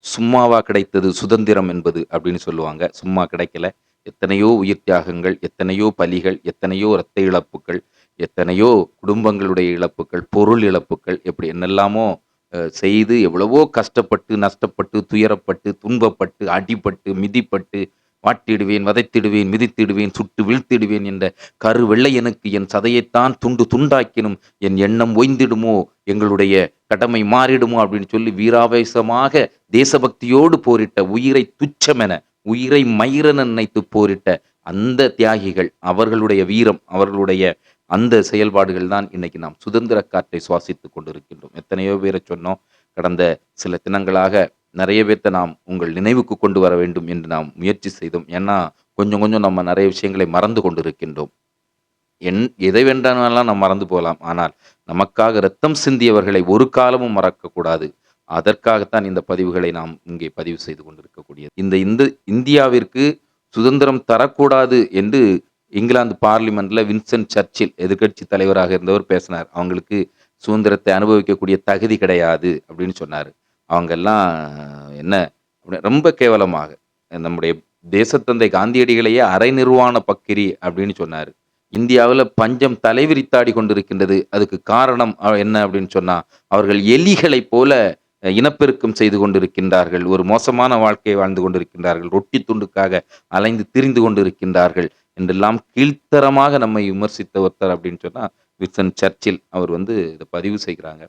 சும்மாவா கிடைத்தது சுதந்திரம் என்பது அப்படின்னு சொல்லுவாங்க. சும்மா கிடைக்கல. எத்தனையோ உயிர் தியாகங்கள், எத்தனையோ பலிகள், எத்தனையோ இரத்த இழப்புக்கள், எத்தனையோ குடும்பங்களுடைய இழப்புக்கள், பொருள் இழப்புக்கள் எப்படி என்னெல்லாமோ செய்து எவ்வளவோ கஷ்டப்பட்டு, நஷ்டப்பட்டு, துயரப்பட்டு, துன்பப்பட்டு, அடிபட்டு, மிதிப்பட்டு, வாட்டிடுவேன், வதைத்திடுவேன், மிதித்திடுவேன், சுட்டு வீழ்த்திடுவேன் என்ற கருவெள்ளையனுக்கு என் சதையைத்தான் துண்டு துண்டாக்கினும் என் எண்ணம் ஓய்ந்திடுமோ, எங்களுடைய கடமை மாறிடுமோ அப்படின்னு சொல்லி வீராவேசமாக தேசபக்தியோடு போரிட்ட, உயிரை துச்சமென, உயிரை மயிரென நினைத்து போரிட்ட அந்த தியாகிகள், அவர்களுடைய வீரம், அவர்களுடைய அந்த செயல்பாடுகள் தான் இன்னைக்கு நாம் சுதந்திர காற்றை சுவாசித்துக் கொண்டிருக்கின்றோம். எத்தனையோ பேரை சொன்னோம். கடந்த சில தினங்களாக நிறைய பேர்த்த நாம் உங்கள் நினைவுக்கு கொண்டு வர வேண்டும் என்று நாம் முயற்சி செய்தோம். ஏன்னா, கொஞ்சம் கொஞ்சம் நம்ம நிறைய விஷயங்களை மறந்து கொண்டிருக்கின்றோம். எதை வேண்டானாலும் நாம் மறந்து போகலாம். ஆனால், நமக்காக ரத்தம் சிந்தியவர்களை ஒரு காலமும் மறக்கக்கூடாது. அதற்காகத்தான் இந்த பதிவுகளை நாம் இங்கே பதிவு செய்து கொண்டிருக்கக்கூடியது. இந்த இந்தியாவிற்கு சுதந்திரம் தரக்கூடாது என்று இங்கிலாந்து பார்லிமெண்ட்ல வின்ஸ்டன் சர்ச்சில் எதிர்க்கட்சி தலைவராக இருந்தவர் பேசினார். அவங்களுக்கு சுதந்திரத்தை அனுபவிக்கக்கூடிய தகுதி கிடையாது அப்படின்னு சொன்னாரு. அவங்கெல்லாம் என்ன ரொம்ப கேவலமாக நம்முடைய தேசத்தந்தை காந்தியடிகளையே அரை நிர்வாண பக்கிரி அப்படின்னு சொன்னாரு. இந்தியாவில் பஞ்சம் தலைவிரித்தாடி கொண்டிருக்கின்றது. அதுக்கு காரணம் என்ன அப்படின்னு சொன்னா, அவர்கள் எலிகளைப் போல இனப்பெருக்கம் செய்து கொண்டிருக்கின்றார்கள். ஒரு மோசமான வாழ்க்கையை வாழ்ந்து கொண்டிருக்கின்றார்கள். ரொட்டி துண்டுக்காக அலைந்து திரிந்து கொண்டிருக்கின்றார்கள் என்றெல்லாம் கீழ்த்தரமாக நம்மை விமர்சித்த ஒருத்தர் அப்படின்னு சொன்னா வின்ஸ்டன் சர்ச்சில். அவர் இதை பதிவு செய்கிறாங்க.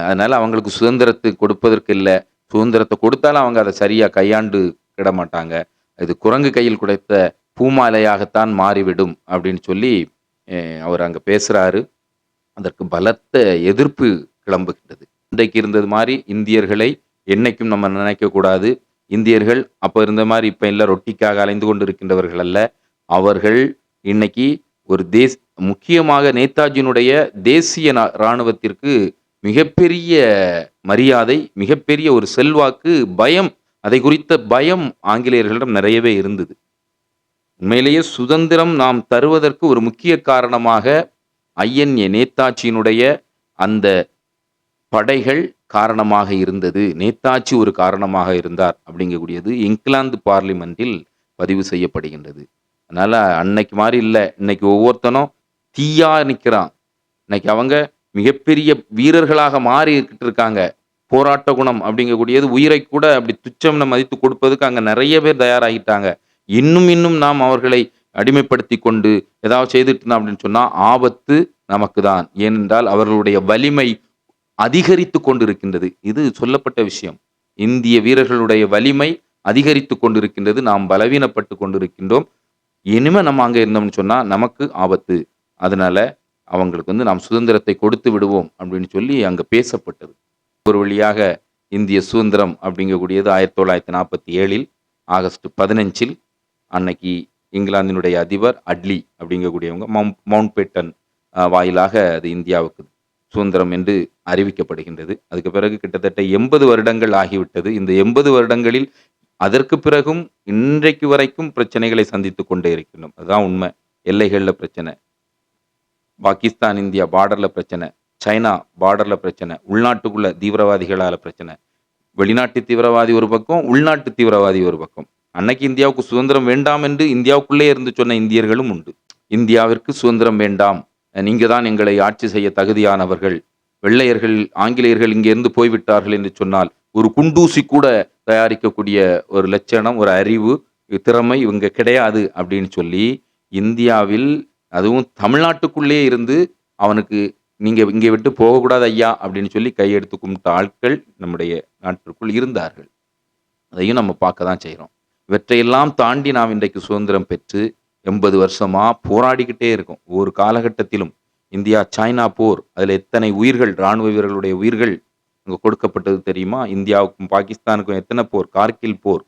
அதனால அவங்களுக்கு சுதந்திரத்தை கொடுப்பதற்கு இல்லை. சுதந்திரத்தை கொடுத்தாலும் அவங்க அதை சரியா கையாண்டு கிட மாட்டாங்க. இது குரங்கு கையில் கிடைத்த பூமாலையாகத்தான் மாறிவிடும் அப்படின்னு சொல்லி அவர் அங்க பேசுறாரு. அதற்கு பலத்த எதிர்ப்பு கிளம்புகின்றது. இன்றைக்கு இருந்தது மாதிரி இந்தியர்களை என்னைக்கும் நம்ம நினைக்கக்கூடாது. இந்தியர்கள் அப்போ இருந்த மாதிரி இப்போ இல்லை ரொட்டிக்காக அலைந்து கொண்டு இருக்கின்றவர்கள் அல்ல. அவர்கள் இன்னைக்கு ஒரு முக்கியமாக நேதாஜியினுடைய தேசிய இராணுவத்திற்கு மிகப்பெரிய மரியாதை, மிகப்பெரிய ஒரு செல்வாக்கு, பயம், அதை குறித்த பயம் ஆங்கிலேயர்களிடம் நிறையவே இருந்தது. உண்மையிலேயே சுதந்திரம் நாம் தருவதற்கு ஒரு முக்கிய காரணமாக ஐஎன்ஏ நேதாஜியினுடைய அந்த படைகள் காரணமாக இருந்தது. நேதாஜி ஒரு காரணமாக இருந்தார் அப்படிங்கக்கூடியது இங்கிலாந்து பார்லிமெண்டில் பதிவு செய்யப்படுகின்றது. அதனால அன்னைக்கு மாதிரி இல்லை. இன்னைக்கு ஒவ்வொருத்தனும் தீயா நிற்கிறான். இன்னைக்கு அவங்க மிகப்பெரிய வீரர்களாக மாறிக்கிட்டு இருக்காங்க. போராட்ட குணம் அப்படிங்கக்கூடியது உயிரை கூட அப்படி துச்சம்னு மதித்து கொடுப்பதுக்கு அங்க நிறைய பேர் தயாராகிட்டாங்க. இன்னும் நாம் அவர்களை அடிமைப்படுத்தி கொண்டு ஏதாவது செய்துட்டு இருந்தோம் அப்படின்னு சொன்னா ஆபத்து நமக்கு தான். ஏனென்றால் அவர்களுடைய வலிமை அதிகரித்து கொண்டிருக்கின்றது. இது சொல்லப்பட்ட விஷயம். இந்திய வீரர்களுடைய வலிமை அதிகரித்து கொண்டிருக்கின்றது. நாம் பலவீனப்பட்டு கொண்டிருக்கின்றோம். இனிமே நம்ம அங்க இருந்தோம்னு சொன்னா நமக்கு ஆபத்து. அதனால அவங்களுக்கு நாம் சுதந்திரத்தை கொடுத்து விடுவோம் அப்படின்னு சொல்லி அங்க பேசப்பட்டது. ஒரு வழியாக இந்திய சுதந்திரம் அப்படிங்கக்கூடியது 1947 ஆகஸ்ட் 15 அன்னைக்கு இங்கிலாந்தினுடைய அதிபர் அட்லி அப்படிங்கக்கூடியவங்க மவுண்ட் பேட்டன் வாயிலாக அது இந்தியாவுக்கு சுதந்திரம் என்று அறிவிக்கப்படுகின்றது. அதுக்கு பிறகு கிட்டத்தட்ட 80 வருடங்கள் ஆகிவிட்டது. இந்த 80 வருடங்களில் அதற்கு பிறகும் இன்றைக்கு வரைக்கும் பிரச்சனைகளை சந்தித்து கொண்டே இருக்கின்றோம். அதுதான் உண்மை. எல்லைகள்ல பிரச்சனை, பாகிஸ்தான் இந்தியா பார்டர்ல பிரச்சனை, சைனா பார்டர்ல பிரச்சனை, உள்நாட்டுக்குள்ள தீவிரவாதிகளால பிரச்சனை, வெளிநாட்டு தீவிரவாதி ஒரு பக்கம், உள்நாட்டு தீவிரவாதி ஒரு பக்கம். அன்னைக்கு இந்தியாவுக்கு சுதந்திரம் வேண்டாம் என்று இந்தியாவுக்குள்ளே இருந்து சொன்ன இந்தியர்களும் உண்டு. இந்தியாவிற்கு சுதந்திரம் வேண்டாம், நீங்க தான் எங்களை ஆட்சி செய்ய தகுதியானவர்கள், வெள்ளையர்கள் ஆங்கிலேயர்கள் இங்கிருந்து போய்விட்டார்கள் என்று சொன்னால் ஒரு குண்டூசி கூட தயாரிக்கக்கூடிய ஒரு லட்சணம், ஒரு அறிவு, திறமை இவங்க கிடையாது அப்படின்னு சொல்லி இந்தியாவில், அதுவும் தமிழ்நாட்டுக்குள்ளே இருந்து அவனுக்கு நீங்க இங்கே விட்டு போகக்கூடாது ஐயா அப்படின்னு சொல்லி கையெடுத்து கும்பிட்ட ஆட்கள் நம்முடைய நாட்டிற்குள் இருந்தார்கள். அதையும் நம்ம பார்க்க தான் செய்கிறோம். இவற்றையெல்லாம் தாண்டி நாம் இன்றைக்கு சுதந்திரம் பெற்று 80 வருஷமா போராடிக்கிட்டே இருக்கோம். ஒவ்வொரு காலகட்டத்திலும் இந்தியா சைனா போர், அதில் எத்தனை உயிர்கள், இராணுவ வீரர்களுடைய உயிர்கள் அங்கே கொடுக்கப்பட்டது தெரியுமா? இந்தியாவுக்கும் பாகிஸ்தானுக்கும் எத்தனை போர், கார்கில் போர்,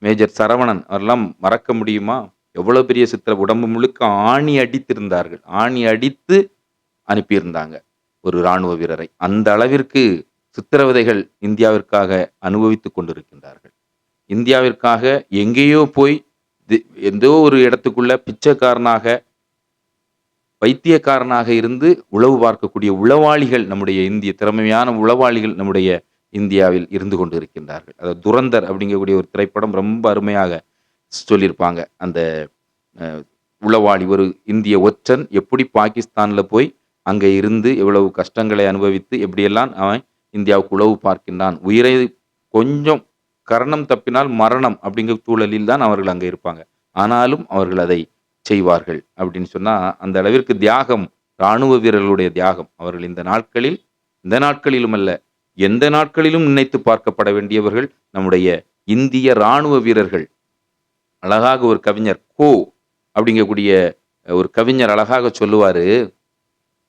மேஜர் சரவணன் அவரெல்லாம் மறக்க முடியுமா? எவ்வளவு பெரிய உடம்பு முழுக்க ஆணி அடித்திருந்தார்கள். ஆணி அடித்து அனுப்பியிருந்தாங்க ஒரு இராணுவ வீரரை. அந்த அளவிற்கு சித்திரவதைகள் இந்தியாவிற்காக அனுபவித்துக் கொண்டிருக்கின்றார்கள். இந்தியாவிற்காக எங்கேயோ போய் எந்தோ ஒரு இடத்துக்குள்ள பிச்சைக்காரனாக, வைத்தியக்காரனாக இருந்து உளவு பார்க்கக்கூடிய உளவாளிகள், நம்முடைய இந்திய திறமையான உளவாளிகள் நம்முடைய இந்தியாவில் இருந்து கொண்டு இருக்கின்றார்கள். அதாவது துரந்தர் அப்படிங்கக்கூடிய ஒரு திரைப்படம் ரொம்ப அருமையாக சொல்லியிருப்பாங்க. அந்த அ உளவாளி ஒரு இந்திய ஒற்றன் எப்படி பாகிஸ்தான்ல போய் அங்க இருந்து எவ்வளவு கஷ்டங்களை அனுபவித்து எப்படியெல்லாம் அவன் இந்தியாவுக்கு உளவு பார்க்கின்றான். உயிரை கொஞ்சம் கரணம் தப்பினால் மரணம் அப்படிங்கிற சூழலில் தான் அவர்கள் அங்க இருப்பாங்க. ஆனாலும் அவர்கள் அதை செய்வார்கள். அப்படின்னு சொன்னா, அந்த அளவிற்கு தியாகம், ராணுவ வீரர்களுடைய தியாகம். அவர்கள் இந்த நாட்களிலும் அல்ல, எந்த நாட்களிலும் நினைத்து பார்க்கப்பட வேண்டியவர்கள் நம்முடைய இந்திய ராணுவ வீரர்கள். அழகாக ஒரு கவிஞர் அப்படிங்கக்கூடிய ஒரு கவிஞர் அழகாக சொல்லுவாரு,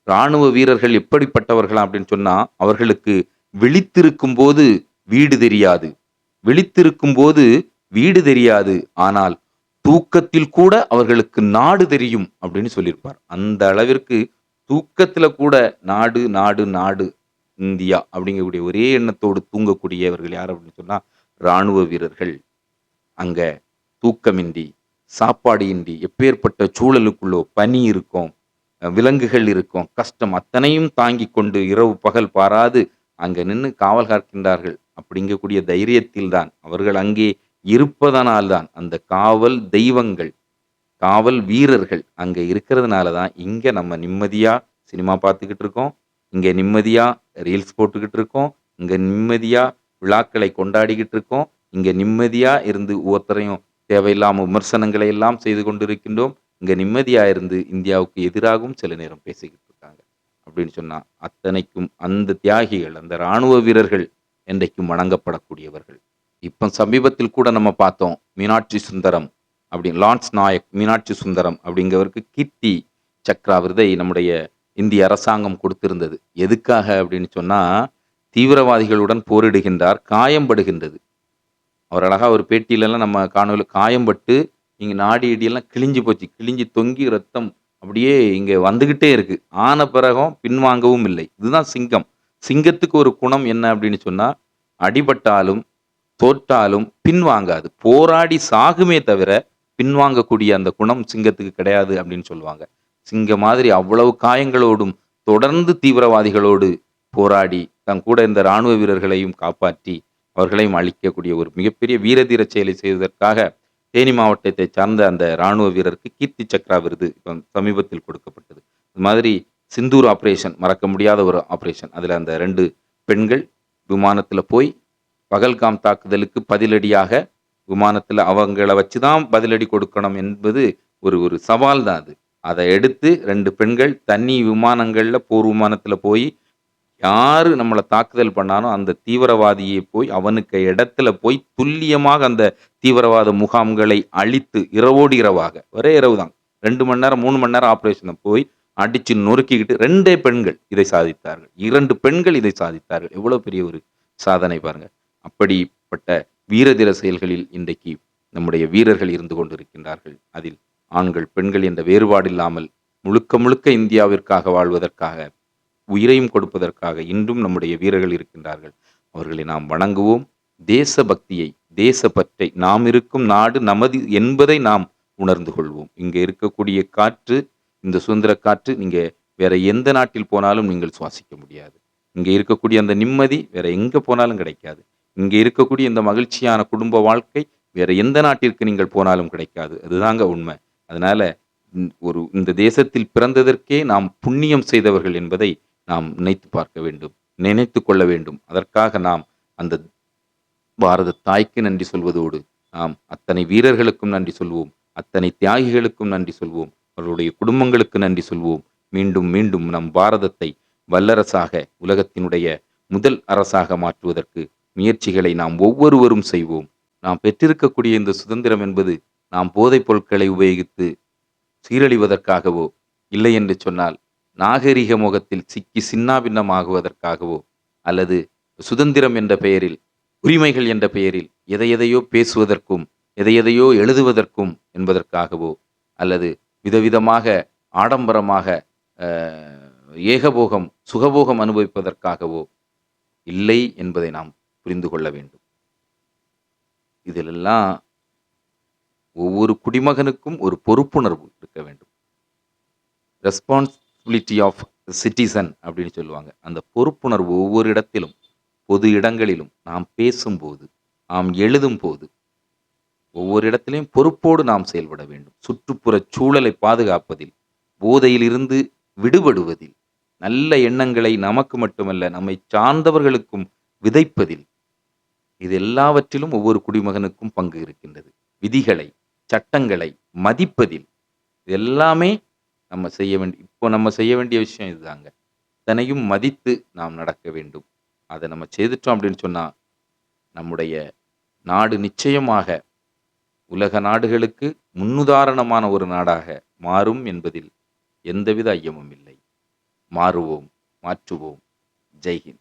ராணுவ வீரர்கள் எப்படிப்பட்டவர்களா அப்படின்னு சொன்னா, அவர்களுக்கு விழித்திருக்கும்போது வீடு தெரியாது. விழித்திருக்கும்போது வீடு தெரியாது. ஆனால் தூக்கத்தில் கூட அவர்களுக்கு நாடு தெரியும் அப்படின்னு சொல்லியிருப்பார். அந்த அளவிற்கு தூக்கத்தில கூட நாடு, நாடு, நாடு இந்தியா அப்படிங்கக்கூடிய ஒரே எண்ணத்தோடு தூங்கக்கூடியவர்கள் யார் அப்படின்னு சொன்னா, ராணுவ வீரர்கள். அங்க தூக்கமின்றி, சாப்பாடு இன்றி, எப்பேற்பட்ட சூழலுக்குள்ளோ பனி இருக்கும், விலங்குகள் இருக்கும், கஷ்டம் அத்தனையும் தாங்கிக் கொண்டு இரவு பகல் பாராது அங்க நின்னு காவல் காக்கின்றார்கள். அப்படிங்கக்கூடிய தைரியத்தில் தான் அவர்கள் அங்கே இருப்பதனால் தான் அந்த காவல் தெய்வங்கள், காவல் வீரர்கள் அங்க இருக்கிறதுனால தான் இங்க நம்ம நிம்மதியா சினிமா பார்த்துக்கிட்டு இருக்கோம். இங்க நிம்மதியா ரீல்ஸ் போட்டுக்கிட்டு இருக்கோம். இங்க நிம்மதியா விழாக்களை கொண்டாடிக்கிட்டு இருக்கோம். இங்க நிம்மதியா இருந்து ஒவ்வொருத்தரையும் தேவையில்லாம விமர்சனங்களை எல்லாம் செய்து கொண்டிருக்கின்றோம். இங்க நிம்மதியா இருந்து இந்தியாவுக்கு எதிராகவும் சில நேரம் பேசிக்கிட்டு இருக்காங்க. அப்படின்னு சொன்னா, அத்தனைக்கும் அந்த தியாகிகள், அந்த ராணுவ வீரர்கள் என்றைக்கும் வணங்கப்படக்கூடியவர்கள். இப்ப சமீபத்தில் கூட நம்ம பார்த்தோம். மீனாட்சி சுந்தரம் லான்ஸ் நாயக் மீனாட்சி சுந்தரம் அப்படிங்கிறவருக்கு கீர்த்தி சக்ரா விருதை நம்முடைய இந்திய அரசாங்கம் கொடுத்திருந்தது. எதுக்காக அப்படின்னு சொன்னா, தீவிரவாதிகளுடன் போரிடுகின்றார், காயம்படுகின்றது. அவர் அழகா ஒரு பேட்டியிலலாம் நம்ம காணொளி காயம்பட்டு இங்க நாடி இடியெல்லாம் கிழிஞ்சு போச்சு. கிழிஞ்சு தொங்கி ரத்தம் அப்படியே இங்க வந்துகிட்டே இருக்கு. ஆன பிறகும் பின்வாங்கவும் இல்லை. இதுதான் சிங்கம். சிங்கத்துக்கு ஒரு குணம் என்ன அப்படின்னு சொன்னா, அடிபட்டாலும், தோற்றாலும் பின்வாங்காது. போராடி சாகுமே தவிர, பின்வாங்கக்கூடிய அந்த குணம் சிங்கத்துக்கு கிடையாது அப்படின்னு சொல்லுவாங்க. சிங்கம் மாதிரி அவ்வளவு காயங்களோடும், தொடர்ந்து தீவிரவாதிகளோடு போராடி, தன் கூட இந்த ராணுவ வீரர்களையும் காப்பாற்றி, அவர்களையும் அழிக்கக்கூடிய ஒரு மிகப்பெரிய வீரதீர செயலை செய்வதற்காக, தேனி மாவட்டத்தை சார்ந்த அந்த ராணுவ வீரருக்கு கீர்த்தி சக்ரா விருது இப்ப சமீபத்தில் கொடுக்கப்பட்டது. இது மாதிரி சிந்தூர் ஆப்பரேஷன் மறக்க முடியாத ஒரு ஆப்பரேஷன். அதுல அந்த 2 பெண்கள் விமானத்துல போய் பகல்காம் தாக்குதலுக்கு பதிலடியாக விமானத்துல அவங்கள வச்சு தான் பதிலடி கொடுக்கணும் என்பது ஒரு ஒரு சவால் தான் அது. அத எடுத்து 2 பெண்கள் தனி விமானங்கள்ல போர் விமானத்துல போய் யாரு நம்மள தாக்குதல் பண்ணானோ அந்த தீவிரவாதியை போய் அவனுக்கு இடத்துல போய் துல்லியமாக அந்த தீவிரவாத முகாம்களை அழித்து இரவோடு இரவாக ஒரே இரவு தான் 2 மணி நேரம் 3 மணி நேரம் ஆபரேஷன் போய் அடிச்சு நொறுக்கிக்கிட்டு 2 பெண்கள் இதை சாதித்தார்கள். 2 பெண்கள் இதை சாதித்தார்கள். எவ்வளவு பெரிய ஒரு சாதனை பாருங்க. அப்படிப்பட்ட வீரதீர செயல்களில் இன்றைக்கு நம்முடைய வீரர்கள் இருந்து கொண்டிருக்கின்றார்கள். அதில் ஆண்கள் பெண்கள் என்ற வேறுபாடு இல்லாமல் முழுக்க முழுக்க இந்தியாவிற்காக வாழ்வதற்காக உயிரையும் கொடுப்பதற்காக இன்றும் நம்முடைய வீரர்கள் இருக்கின்றார்கள். அவர்களை நாம் வணங்குவோம். தேசபக்தியை, தேசப்பற்றை, நாம் இருக்கும் நாடு நமது என்பதை நாம் உணர்ந்து கொள்வோம். இங்க இருக்கக்கூடிய காற்று, இந்த சுதந்திர காற்று நீங்க வேற எந்த நாட்டில் போனாலும் நீங்கள் சுவாசிக்க முடியாது. இங்க இருக்கக்கூடிய அந்த நிம்மதி வேற எங்க போனாலும் கிடைக்காது. இங்க இருக்கக்கூடிய இந்த மகிழ்ச்சியான குடும்ப வாழ்க்கை வேற எந்த நாட்டிற்கு நீங்கள் போனாலும் கிடைக்காது. அதுதாங்க உண்மை. அதனால இந்த தேசத்தில் பிறந்ததற்கே நாம் புண்ணியம் செய்தவர்கள் என்பதை நாம் நினைத்து பார்க்க வேண்டும், நினைத்து கொள்ள வேண்டும். அதற்காக நாம் அந்த பாரத தாய்க்கு நன்றி சொல்வதோடு நாம் அத்தனை வீரர்களுக்கும் நன்றி சொல்வோம், அத்தனை தியாகிகளுக்கும் நன்றி சொல்வோம், அவர்களுடைய குடும்பங்களுக்கு நன்றி சொல்வோம். மீண்டும் மீண்டும் நம் பாரதத்தை வல்லரசாக, உலகத்தினுடைய முதல் அரசாக மாற்றுவதற்கு முயற்சிகளை நாம் ஒவ்வொருவரும் செய்வோம். நாம் பெற்றிருக்கக்கூடிய இந்த சுதந்திரம் என்பது நாம் போதைப் பொருட்களை உபயோகித்து சீரழிவதற்காகவோ, இல்லை என்று சொன்னால் நாகரிக முகத்தில் சிக்கி சின்னாபின்னமாகுவதற்காகவோ, அல்லது சுதந்திரம் என்ற பெயரில், உரிமைகள் என்ற பெயரில் எதையெதையோ பேசுவதற்கும், எதையெதையோ எழுதுவதற்கும் என்பதற்காகவோ, அல்லது விதவிதமாக ஆடம்பரமாக ஏகபோகம், சுகபோகம் அனுபவிப்பதற்காகவோ இல்லை என்பதை நாம் புரிந்து கொள்ள வேண்டும். இதிலெல்லாம் ஒவ்வொரு குடிமகனுக்கும் ஒரு பொறுப்புணர்வு இருக்க வேண்டும். ரெஸ்பான்சிபிலிட்டி ஆஃப் சிட்டிசன் அப்படின்னு சொல்லுவாங்க. அந்த பொறுப்புணர்வு ஒவ்வொரு இடத்திலும் பொது இடங்களிலும் நாம் பேசும்போது, நாம் எழுதும்போது, ஒவ்வொரு இடத்திலும் பொறுப்போடு நாம் செயல்பட வேண்டும். சுற்றுப்புறச் சூழலை பாதுகாப்பதில், போதையிலிருந்து விடுபடுவதில், நல்ல எண்ணங்களை நமக்கு மட்டுமல்ல, நம்மைச் சார்ந்தவர்களுக்கும் விதைப்பதில், இது எல்லாவற்றிலும் ஒவ்வொரு குடிமகனுக்கும் பங்கு இருக்கின்றது. விதிகளை, சட்டங்களை மதிப்பதில், இது எல்லாமே நம்ம செய்ய வேண்டிய விஷயம் இதுதாங்க. இத்தனையும் மதித்து நாம் நடக்க வேண்டும். அத நம்ம செய்துட்டோம் அப்படின்னு சொன்னா, நம்முடைய நாடு நிச்சயமாக உலக நாடுகளுக்கு முன்னுதாரணமான ஒரு நாடாக மாறும் என்பதில் எந்தவித ஐயமும் இல்லை. மாறுவோம், மாற்றுவோம். ஜெய் ஹிந்த்.